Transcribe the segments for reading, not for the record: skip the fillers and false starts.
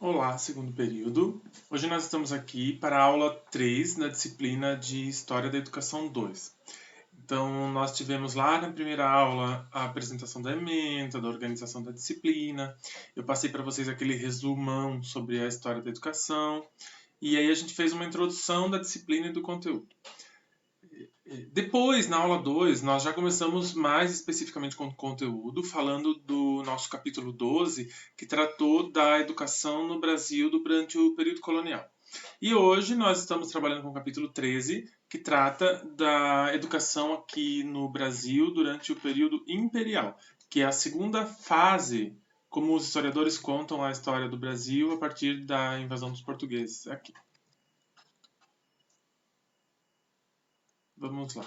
Olá, segundo período. Hoje nós estamos aqui para a aula 3 na disciplina de História da Educação 2. Então, nós tivemos lá na primeira aula a apresentação da ementa, da organização da disciplina. Eu passei para vocês aquele resumão sobre a história da educação. E aí a gente fez uma introdução da disciplina e do conteúdo. Depois, na aula 2, nós já começamos mais especificamente com o conteúdo, falando do nosso capítulo 12, que tratou da educação no Brasil durante o período colonial. E hoje nós estamos trabalhando com o capítulo 13, que trata da educação aqui no Brasil durante o período imperial, que é a segunda fase, como os historiadores contam a história do Brasil a partir da invasão dos portugueses aqui. Vamos lá.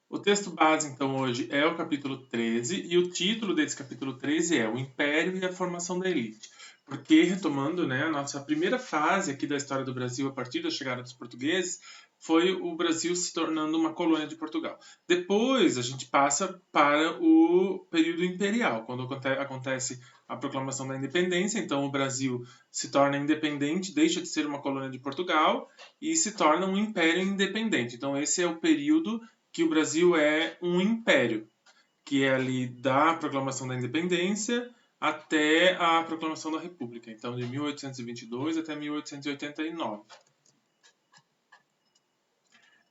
O texto base, então, hoje é o capítulo 13, e o título desse capítulo 13 é O Império e a Formação da Elite. Porque, retomando, né, a nossa primeira fase aqui da história do Brasil, a partir da chegada dos portugueses, foi o Brasil se tornando uma colônia de Portugal. Depois, a gente passa para o período imperial, quando acontece a proclamação da independência. Então, o Brasil se torna independente, deixa de ser uma colônia de Portugal e se torna um império independente. Então, esse é o período que o Brasil é um império, que é ali da proclamação da independência até a proclamação da República, então de 1822 até 1889.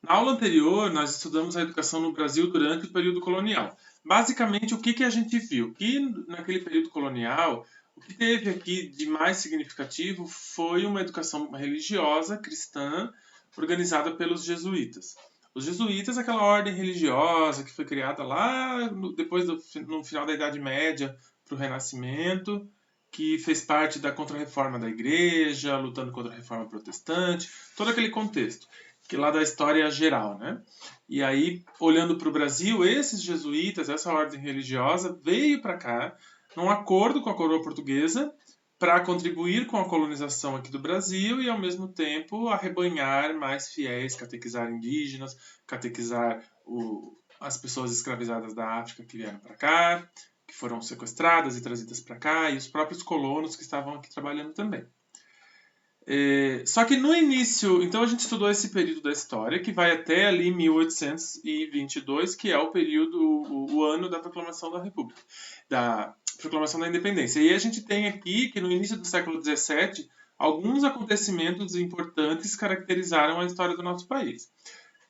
Na aula anterior, nós estudamos a educação no Brasil durante o período colonial. Basicamente, o que a gente viu? Que naquele período colonial, o que teve aqui de mais significativo foi uma educação religiosa cristã organizada pelos jesuítas. Os jesuítas, aquela ordem religiosa que foi criada lá depois no final da Idade Média para o Renascimento, que fez parte da Contra-Reforma da Igreja, lutando contra a Reforma Protestante, todo aquele contexto que lá da história geral, né? E aí, olhando para o Brasil, esses jesuítas, essa ordem religiosa, veio para cá num acordo com a coroa portuguesa para contribuir com a colonização aqui do Brasil e, ao mesmo tempo, arrebanhar mais fiéis, catequizar indígenas, catequizar as pessoas escravizadas da África que vieram para cá, que foram sequestradas e trazidas para cá, e os próprios colonos que estavam aqui trabalhando também. Só que no início, então a gente estudou esse período da história, que vai até ali 1822, que é o período, o ano da proclamação da República, da proclamação da Independência. E a gente tem aqui que no início do século XVII, alguns acontecimentos importantes caracterizaram a história do nosso país.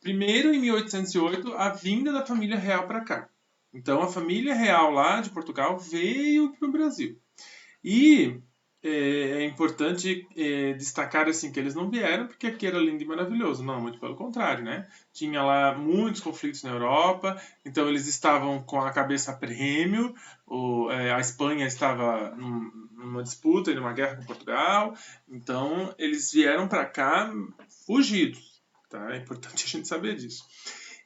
Primeiro, em 1808, a vinda da família real para cá. Então, a família real lá de Portugal veio para o Brasil. E é importante destacar assim que eles não vieram porque aqui era lindo e maravilhoso, não, muito pelo contrário, né? Tinha lá muitos conflitos na Europa, então eles estavam com a cabeça a prêmio, a Espanha estava numa disputa e numa guerra com Portugal, então eles vieram para cá fugidos, tá? É importante a gente saber disso.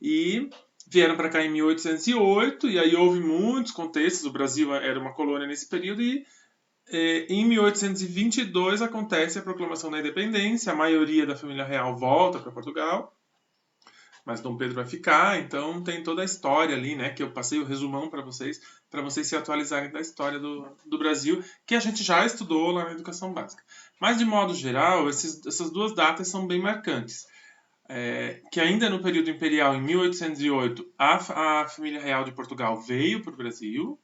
E vieram para cá em 1808, e aí houve muitos contextos, o Brasil era uma colônia nesse período, e em 1822 acontece a proclamação da independência, a maioria da família real volta para Portugal, mas Dom Pedro vai ficar, então tem toda a história ali, né, que eu passei o resumão para vocês se atualizarem da história do Brasil, que a gente já estudou lá na educação básica. Mas, de modo geral, essas duas datas são bem marcantes. Que ainda no período imperial, em 1808, a família real de Portugal veio para o Brasil,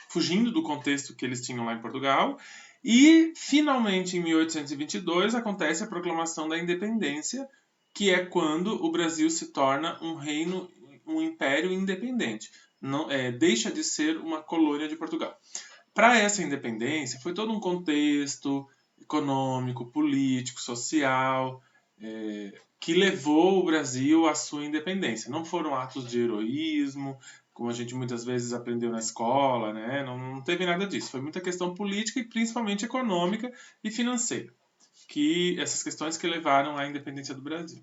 fugindo do contexto que eles tinham lá em Portugal. E, finalmente, em 1822, acontece a proclamação da independência, que é quando o Brasil se torna um reino, um império independente. Não, deixa de ser uma colônia de Portugal. Para essa independência, foi todo um contexto econômico, político, social, que levou o Brasil à sua independência. Não foram atos de heroísmo, como a gente muitas vezes aprendeu na escola, né? Não teve nada disso. Foi muita questão política e principalmente econômica e financeira, que essas questões que levaram à independência do Brasil.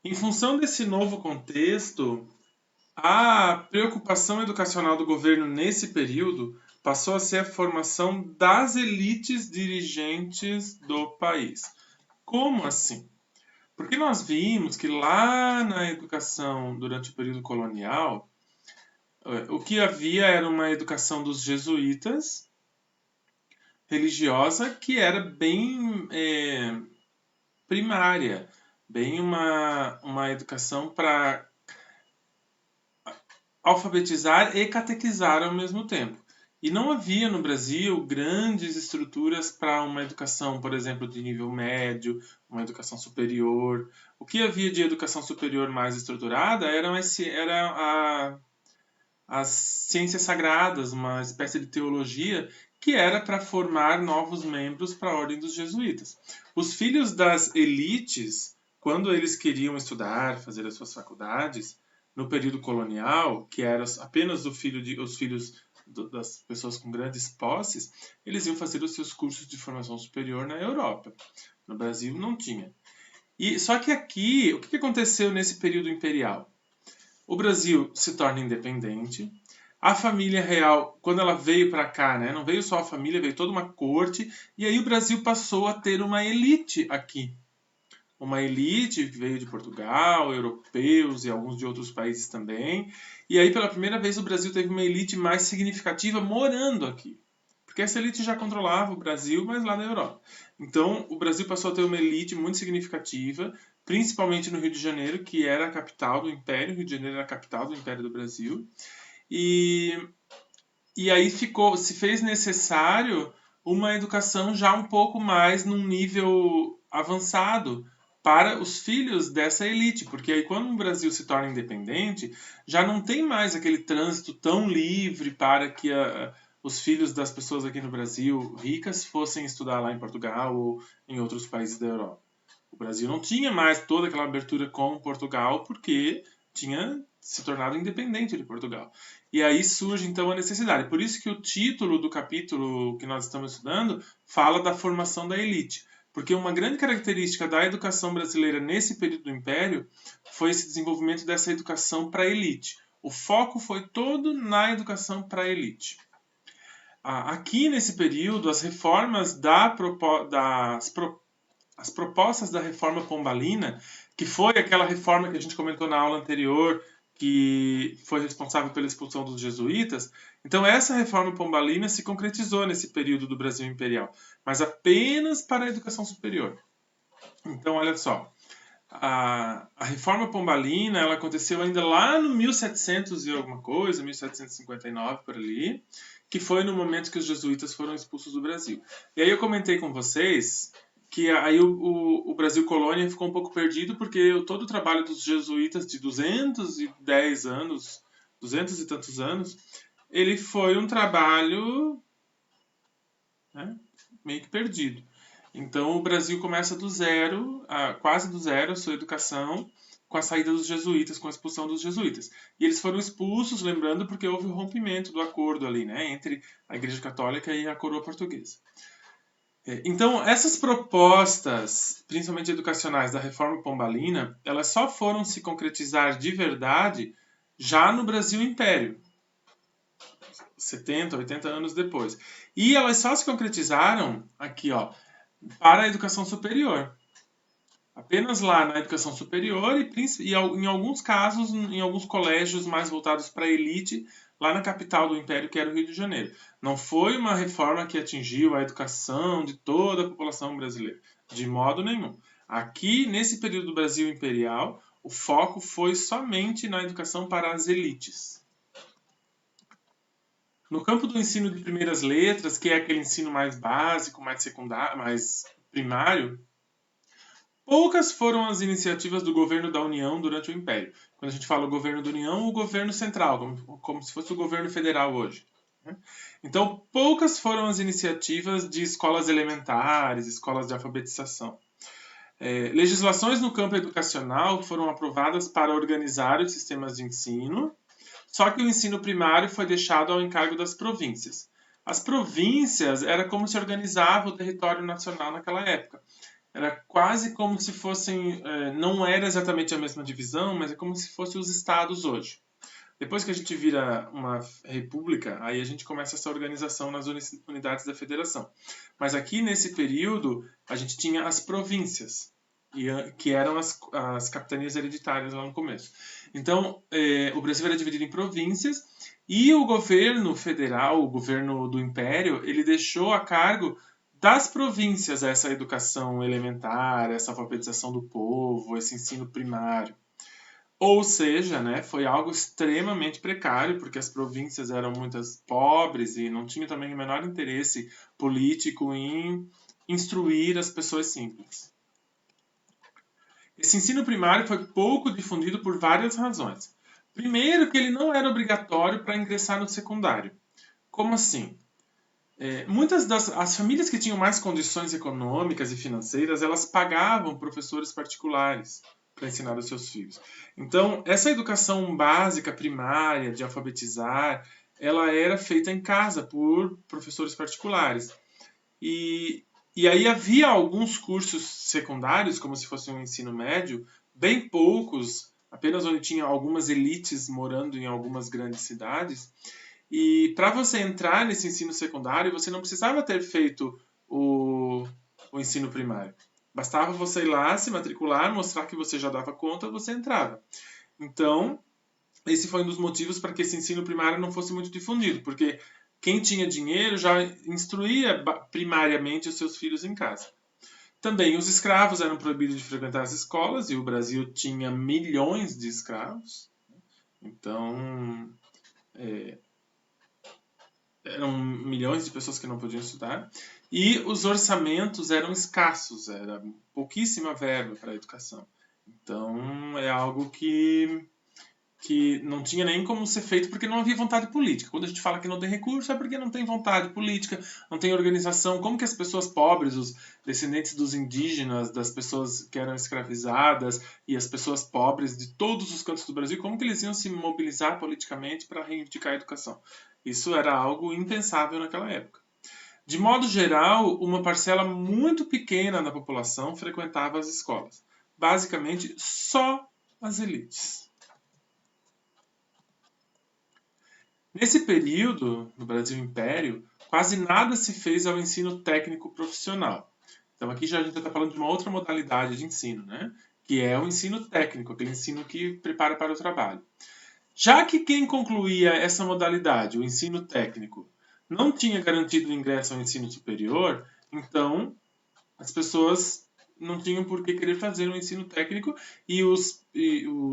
Em função desse novo contexto, a preocupação educacional do governo nesse período passou a ser a formação das elites dirigentes do país. Como assim? Porque nós vimos que lá na educação, durante o período colonial, O que havia era uma educação dos jesuítas, religiosa, que era bem primária, bem uma educação para alfabetizar e catequizar ao mesmo tempo. E não havia no Brasil grandes estruturas para uma educação, por exemplo, de nível médio, uma educação superior. O que havia de educação superior mais estruturada as ciências sagradas, uma espécie de teologia que era para formar novos membros para a ordem dos jesuítas. Os filhos das elites, quando eles queriam estudar, fazer as suas faculdades, no período colonial, que era apenas os filhos das pessoas com grandes posses, eles iam fazer os seus cursos de formação superior na Europa. No Brasil não tinha. Só que aqui, o que aconteceu nesse período imperial? O Brasil se torna independente. A família real, quando ela veio para cá, né, não veio só a família, veio toda uma corte. E aí o Brasil passou a ter uma elite aqui. Uma elite que veio de Portugal, europeus e alguns de outros países também. E aí, pela primeira vez, o Brasil teve uma elite mais significativa morando aqui. Porque essa elite já controlava o Brasil, mas lá na Europa. Então, o Brasil passou a ter uma elite muito significativa, principalmente no Rio de Janeiro, que era a capital do Império. O Rio de Janeiro era a capital do Império do Brasil. E aí se fez necessário uma educação já um pouco mais num nível avançado para os filhos dessa elite, porque aí quando o Brasil se torna independente, já não tem mais aquele trânsito tão livre para que os filhos das pessoas aqui no Brasil ricas fossem estudar lá em Portugal ou em outros países da Europa. O Brasil não tinha mais toda aquela abertura com Portugal porque tinha se tornado independente de Portugal. E aí surge então a necessidade. Por isso que o título do capítulo que nós estamos estudando fala da formação da elite. Porque uma grande característica da educação brasileira nesse período do Império foi esse desenvolvimento dessa educação para a elite. O foco foi todo na educação para a elite. Aqui nesse período, as reformas as propostas da reforma pombalina, que foi aquela reforma que a gente comentou na aula anterior, que foi responsável pela expulsão dos jesuítas. Então, essa reforma pombalina se concretizou nesse período do Brasil imperial, mas apenas para a educação superior. Então, olha só, a reforma pombalina ela aconteceu ainda lá no 1700 e alguma coisa, 1759 por ali, que foi no momento que os jesuítas foram expulsos do Brasil. E aí eu comentei com vocês que aí o Brasil colônia ficou um pouco perdido porque todo o trabalho dos jesuítas de 210 anos, 200 e tantos anos, ele foi um trabalho, né, meio que perdido. Então o Brasil começa do zero, quase do zero, a sua educação com a saída dos jesuítas, com a expulsão dos jesuítas. E eles foram expulsos, lembrando, porque houve o rompimento do acordo ali, né, entre a Igreja Católica e a coroa portuguesa. Então, essas propostas, principalmente educacionais, da reforma pombalina, elas só foram se concretizar de verdade já no Brasil Império, 70, 80 anos depois. E elas só se concretizaram aqui, ó, para a educação superior. Apenas lá na educação superior e em alguns casos, em alguns colégios mais voltados para a elite, lá na capital do Império, que era o Rio de Janeiro. Não foi uma reforma que atingiu a educação de toda a população brasileira, de modo nenhum. Aqui, nesse período do Brasil Imperial, o foco foi somente na educação para as elites. No campo do ensino de primeiras letras, que é aquele ensino mais básico, mais secundário, mais primário, poucas foram as iniciativas do governo da União durante o Império. Quando a gente fala o governo da União, o governo central, como se fosse o governo federal hoje. Então, poucas foram as iniciativas de escolas elementares, escolas de alfabetização. Legislações no campo educacional foram aprovadas para organizar os sistemas de ensino, só que o ensino primário foi deixado ao encargo das províncias. As províncias era como se organizava o território nacional naquela época. Era quase como se fossem, não era exatamente a mesma divisão, mas é como se fossem os estados hoje. Depois que a gente vira uma república, aí a gente começa essa organização nas unidades da federação. Mas aqui nesse período, a gente tinha as províncias, que eram as capitanias hereditárias lá no começo. Então, o Brasil era dividido em províncias E o governo federal, o governo do Império, ele deixou a cargo das províncias essa educação elementar, essa alfabetização do povo, esse ensino primário. Ou seja, né, foi algo extremamente precário, porque as províncias eram muitas pobres e não tinham também o menor interesse político em instruir as pessoas simples. Esse ensino primário foi pouco difundido por várias razões. Primeiro, que ele não era obrigatório para ingressar no secundário. Como assim? Muitas das famílias que tinham mais condições econômicas e financeiras, elas pagavam professores particulares para ensinar os seus filhos. Então, essa educação básica, primária, de alfabetizar, ela era feita em casa por professores particulares. E aí havia alguns cursos secundários, como se fosse um ensino médio, bem poucos, apenas onde tinha algumas elites morando em algumas grandes cidades. E para você entrar nesse ensino secundário, você não precisava ter feito o ensino primário. Bastava você ir lá, se matricular, mostrar que você já dava conta, você entrava. Então, esse foi um dos motivos para que esse ensino primário não fosse muito difundido, porque quem tinha dinheiro já instruía primariamente os seus filhos em casa. Também os escravos eram proibidos de frequentar as escolas, e o Brasil tinha milhões de escravos. Então, eram milhões de pessoas que não podiam estudar. E os orçamentos eram escassos, era pouquíssima verba para a educação. Então, é algo que não tinha nem como ser feito porque não havia vontade política. Quando a gente fala que não tem recurso, é porque não tem vontade política, não tem organização. Como que as pessoas pobres, os descendentes dos indígenas, das pessoas que eram escravizadas e as pessoas pobres de todos os cantos do Brasil, como que eles iam se mobilizar politicamente para reivindicar a educação? Isso era algo impensável naquela época. De modo geral, uma parcela muito pequena da população frequentava as escolas. Basicamente, só as elites. Nesse período, no Brasil Império, quase nada se fez ao ensino técnico profissional. Então aqui já a gente está falando de uma outra modalidade de ensino, né? Que é o ensino técnico, aquele ensino que prepara para o trabalho. Já que quem concluía essa modalidade, o ensino técnico, não tinha garantido o ingresso ao ensino superior, então as pessoas não tinham por que querer fazer um ensino técnico e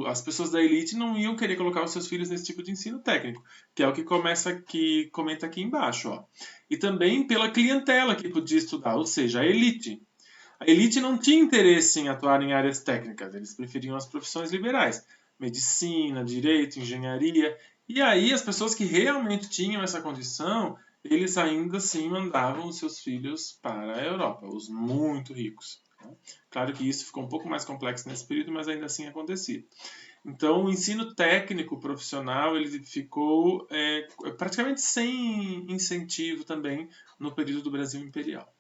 as pessoas da elite não iam querer colocar os seus filhos nesse tipo de ensino técnico, que é o que comenta aqui embaixo. Ó. E também pela clientela que podia estudar, ou seja, a elite. A elite não tinha interesse em atuar em áreas técnicas, eles preferiam as profissões liberais, medicina, direito, engenharia. E aí as pessoas que realmente tinham essa condição, eles ainda assim mandavam os seus filhos para a Europa, os muito ricos. Claro que isso ficou um pouco mais complexo nesse período, mas ainda assim acontecia. Então, o ensino técnico profissional ele ficou praticamente sem incentivo também no período do Brasil Imperial.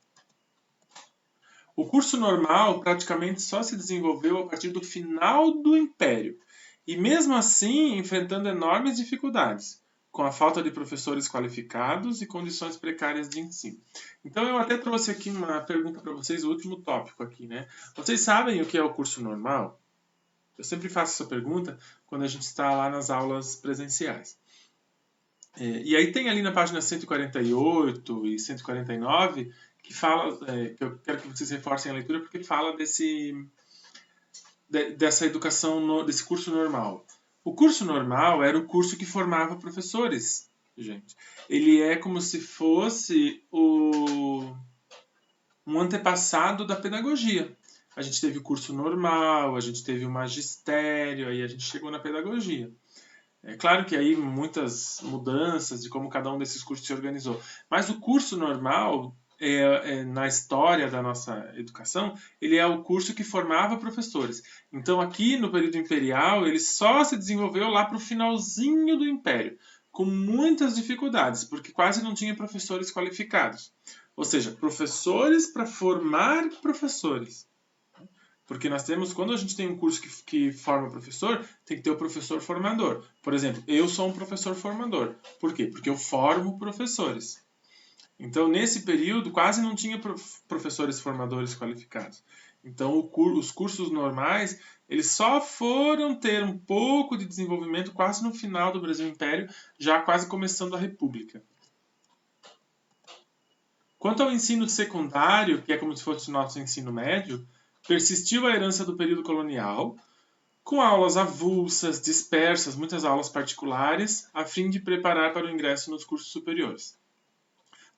O curso normal praticamente só se desenvolveu a partir do final do Império, e mesmo assim enfrentando enormes dificuldades, com a falta de professores qualificados e condições precárias de ensino. Então eu até trouxe aqui uma pergunta para vocês, o último tópico aqui, né? Vocês sabem o que é o curso normal? Eu sempre faço essa pergunta quando a gente está lá nas aulas presenciais. E aí tem ali na página 148 e 149 que fala, que eu quero que vocês reforcem a leitura, porque fala dessa educação, desse curso normal. O curso normal era o curso que formava professores, gente. Ele é como se fosse um antepassado da pedagogia. A gente teve o curso normal, a gente teve o magistério, aí a gente chegou na pedagogia. É claro que aí muitas mudanças de como cada um desses cursos se organizou. Mas o curso normal, na história da nossa educação, ele é o curso que formava professores. Então aqui no período imperial, ele só se desenvolveu lá para o finalzinho do Império, com muitas dificuldades, porque quase não tinha professores qualificados. Ou seja, professores para formar professores. Porque nós temos, quando a gente tem um curso que forma professor, tem que ter o professor formador. Por exemplo, eu sou um professor formador. Por quê? Porque eu formo professores. Então, nesse período, quase não tinha professores formadores qualificados. Então, os cursos normais, eles só foram ter um pouco de desenvolvimento quase no final do Brasil Império, já quase começando a República. Quanto ao ensino secundário, que é como se fosse o nosso ensino médio, persistiu a herança do período colonial, com aulas avulsas, dispersas, muitas aulas particulares, a fim de preparar para o ingresso nos cursos superiores.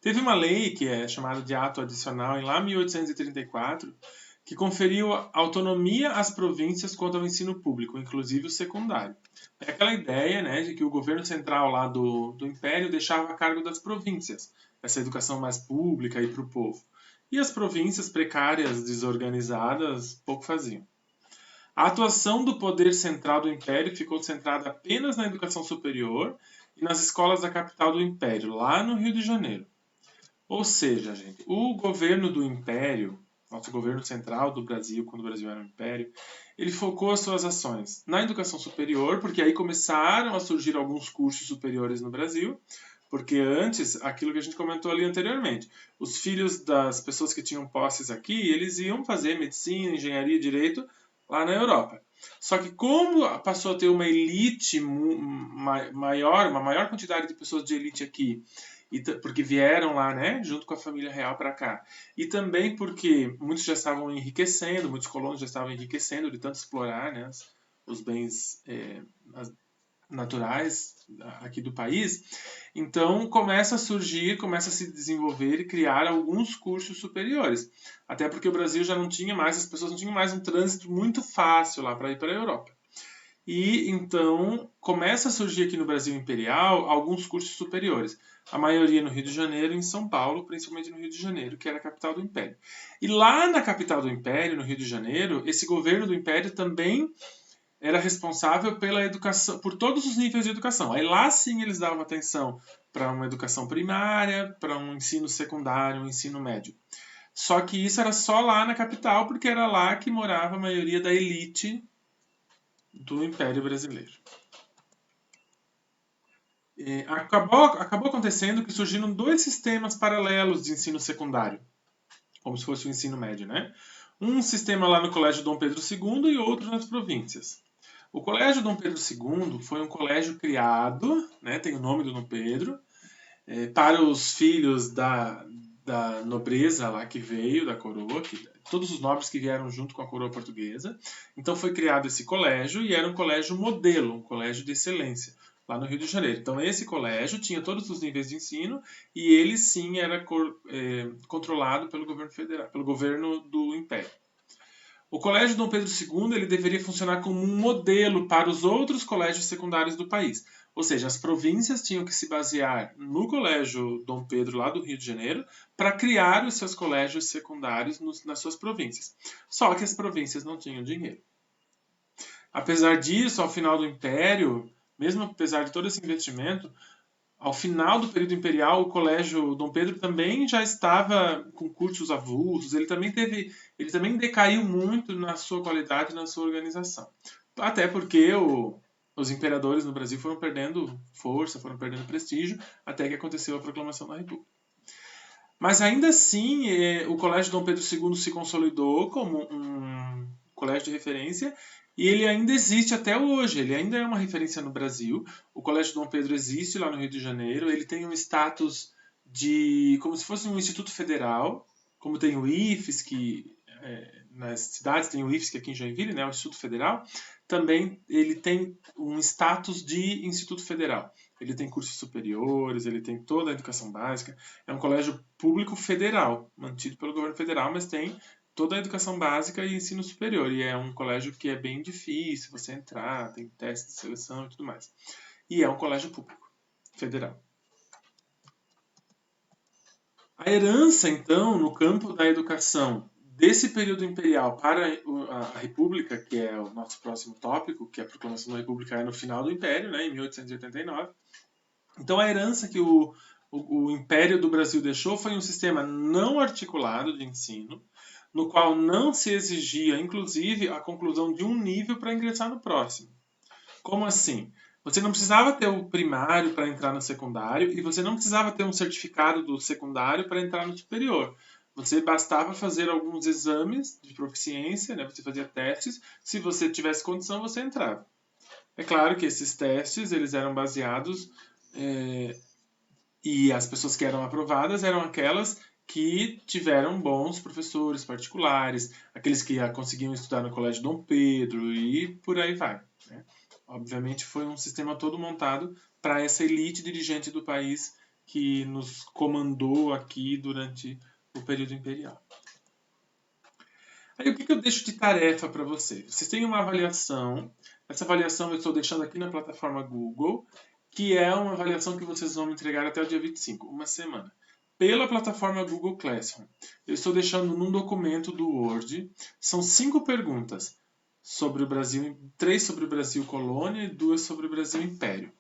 Teve uma lei, que é chamada de Ato Adicional, em lá 1834, que conferiu autonomia às províncias quanto ao ensino público, inclusive o secundário. É aquela ideia, né, de que o governo central lá do Império deixava a cargo das províncias essa educação mais pública e para o povo. E as províncias precárias, desorganizadas, pouco faziam. A atuação do poder central do Império ficou centrada apenas na educação superior e nas escolas da capital do Império, lá no Rio de Janeiro. Ou seja, gente, o governo do Império, nosso governo central do Brasil, quando o Brasil era um império, ele focou as suas ações na educação superior, porque aí começaram a surgir alguns cursos superiores no Brasil, porque antes, aquilo que a gente comentou ali anteriormente, os filhos das pessoas que tinham posses aqui, eles iam fazer medicina, engenharia e direito lá na Europa. Só que como passou a ter uma elite maior, uma maior quantidade de pessoas de elite aqui, porque vieram lá, né, junto com a família real para cá. E também porque muitos já estavam enriquecendo, muitos colonos já estavam enriquecendo de tanto explorar, né, os bens naturais aqui do país. Então começa a surgir, começa a se desenvolver e criar alguns cursos superiores. Até porque o Brasil já não tinha mais, as pessoas não tinham mais um trânsito muito fácil lá para ir para a Europa. E então começa a surgir aqui no Brasil Imperial alguns cursos superiores. A maioria no Rio de Janeiro e em São Paulo, principalmente no Rio de Janeiro, que era a capital do Império. E lá na capital do Império, no Rio de Janeiro, esse governo do Império também era responsável pela educação, por todos os níveis de educação. Aí lá sim eles davam atenção para uma educação primária, para um ensino secundário, um ensino médio. Só que isso era só lá na capital, porque era lá que morava a maioria da elite do Império Brasileiro. Acabou acontecendo que surgiram dois sistemas paralelos de ensino secundário, como se fosse o ensino médio, né? Um sistema lá no Colégio Dom Pedro II e outro nas províncias. O Colégio Dom Pedro II foi um colégio criado, né, tem o nome do Dom Pedro, para os filhos da nobreza lá que veio, da coroa, todos os nobres que vieram junto com a coroa portuguesa. Então foi criado esse colégio e era um colégio modelo, um colégio de excelência, lá no Rio de Janeiro. Então esse colégio tinha todos os níveis de ensino e ele sim era controlado pelo governo federal, pelo governo do Império. O Colégio Dom Pedro II ele deveria funcionar como um modelo para os outros colégios secundários do país. Ou seja, as províncias tinham que se basear no Colégio Dom Pedro, lá do Rio de Janeiro, para criar os seus colégios secundários nas suas províncias. Só que as províncias não tinham dinheiro. Apesar disso, ao final do Império, mesmo apesar de todo esse investimento, ao final do período imperial, o Colégio Dom Pedro também já estava com cursos avulsos, ele também decaiu muito na sua qualidade e na sua organização. Até porque os imperadores no Brasil foram perdendo força, foram perdendo prestígio, até que aconteceu a proclamação da República. Mas ainda assim, o Colégio Dom Pedro II se consolidou como um colégio de referência e ele ainda existe até hoje, ele ainda é uma referência no Brasil. O Colégio Dom Pedro existe lá no Rio de Janeiro, ele tem um status de como se fosse um instituto federal, como tem o IFES, que nas cidades tem o IFES, que aqui em Joinville, né, o Instituto Federal, também ele tem um status de instituto federal. Ele tem cursos superiores, ele tem toda a educação básica. É um colégio público federal, mantido pelo governo federal, mas tem toda a educação básica e ensino superior. E é um colégio que é bem difícil você entrar, tem teste de seleção e tudo mais. E é um colégio público, federal. A herança, então, no campo da educação desse período imperial para a República, que é o nosso próximo tópico, que a proclamação da República é no final do Império, né, em 1889. Então, a herança que o Império do Brasil deixou foi um sistema não articulado de ensino, no qual não se exigia, inclusive, a conclusão de um nível para ingressar no próximo. Como assim? Você não precisava ter o primário para entrar no secundário e você não precisava ter um certificado do secundário para entrar no superior. Você bastava fazer alguns exames de proficiência, né? Você fazia testes. Se você tivesse condição, você entrava. É claro que esses testes eles eram baseados e as pessoas que eram aprovadas eram aquelas que tiveram bons professores particulares, aqueles que conseguiam estudar no Colégio Dom Pedro e por aí vai. Né? Obviamente foi um sistema todo montado para essa elite dirigente do país que nos comandou aqui durante o período imperial. Aí o que eu deixo de tarefa para vocês? Vocês têm uma avaliação. Essa avaliação eu estou deixando aqui na plataforma Google, que é uma avaliação que vocês vão me entregar até o dia 25, uma semana. Pela plataforma Google Classroom. Eu estou deixando num documento do Word. São 5 perguntas sobre o Brasil, 3 sobre o Brasil colônia e 2 sobre o Brasil império.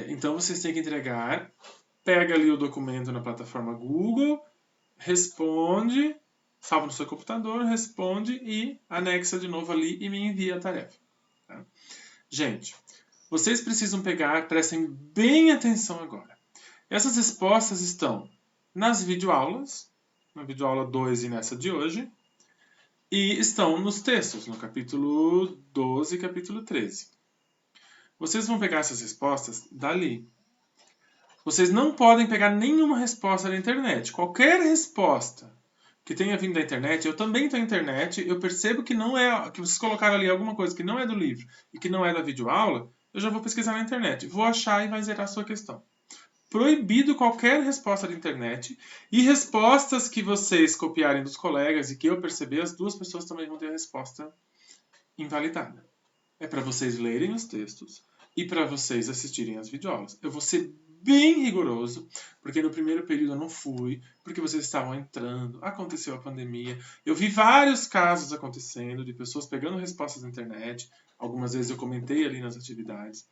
Então vocês têm que entregar, pega ali o documento na plataforma Google, responde, salva no seu computador, responde e anexa de novo ali e me envia a tarefa. Tá? Gente, vocês precisam pegar, prestem bem atenção agora. Essas respostas estão nas videoaulas, na videoaula 2 e nessa de hoje, e estão nos textos, no capítulo 12 e capítulo 13. Vocês vão pegar essas respostas dali. Vocês não podem pegar nenhuma resposta da internet. Qualquer resposta que tenha vindo da internet, eu também tenho internet, eu percebo que não é, que vocês colocaram ali alguma coisa que não é do livro e que não é da videoaula, eu já vou pesquisar na internet, vou achar e vai zerar a sua questão. Proibido qualquer resposta da internet e respostas que vocês copiarem dos colegas e que eu perceber, as duas pessoas também vão ter a resposta invalidada. É para vocês lerem os textos e para vocês assistirem às videoaulas. Eu vou ser bem rigoroso, porque no primeiro período eu não fui, porque vocês estavam entrando, aconteceu a pandemia. Eu vi vários casos acontecendo de pessoas pegando respostas na internet. Algumas vezes eu comentei ali nas atividades.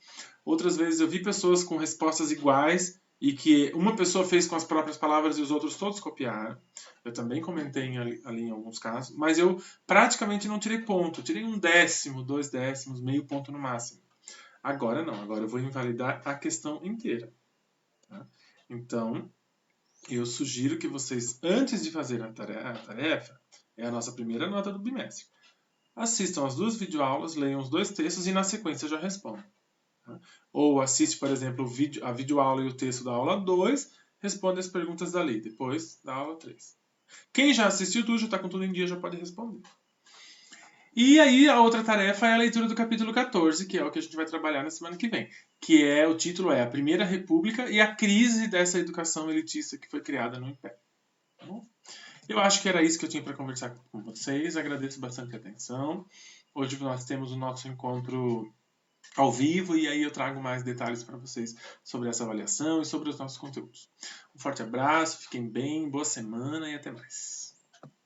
Outras vezes eu vi pessoas com respostas iguais e que uma pessoa fez com as próprias palavras e os outros todos copiaram. Eu também comentei ali em alguns casos, mas eu praticamente não tirei ponto. Eu tirei 1 décimo, 2 décimos, meio ponto no máximo. Agora não, agora eu vou invalidar a questão inteira. Tá? Então, eu sugiro que vocês, antes de fazer a tarefa, é a nossa primeira nota do bimestre, assistam as 2 videoaulas, leiam os 2 textos e na sequência já respondam. Tá? Ou assiste, por exemplo, a videoaula e o texto da aula 2, responde as perguntas dali, depois da aula 3. Quem já assistiu tudo, já está com tudo em dia, já pode responder. E aí a outra tarefa é a leitura do capítulo 14, que é o que a gente vai trabalhar na semana que vem. Que é, o título é A Primeira República e a crise dessa educação elitista que foi criada no Império. Tá bom? Eu acho que era isso que eu tinha para conversar com vocês. Agradeço bastante a atenção. Hoje nós temos o nosso encontro ao vivo e aí eu trago mais detalhes para vocês sobre essa avaliação e sobre os nossos conteúdos. Um forte abraço, fiquem bem, boa semana e até mais.